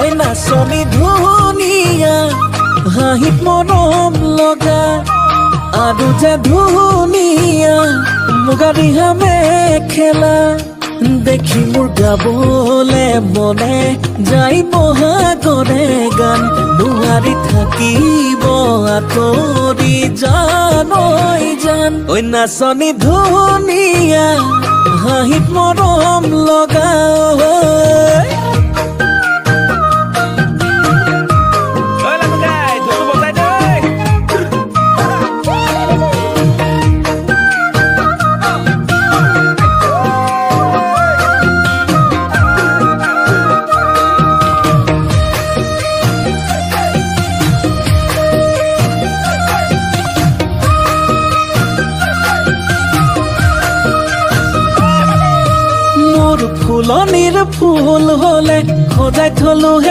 ঐ নাচনী ধুনীয়া হাঁহিত মৰম লগা আৰু যে ধুনীয়া মুগা ৰিহা মেখেলা দেখি মোৰ গাবলে মনে যাই বহাগৰে গান নোৱাৰি থাকিব আঁতৰি জানৈ জান ঐ নাচনী ধুনীয়া হাঁহিত মৰম লগা ফুলনিৰ ফুল হলে সজাই থলো হে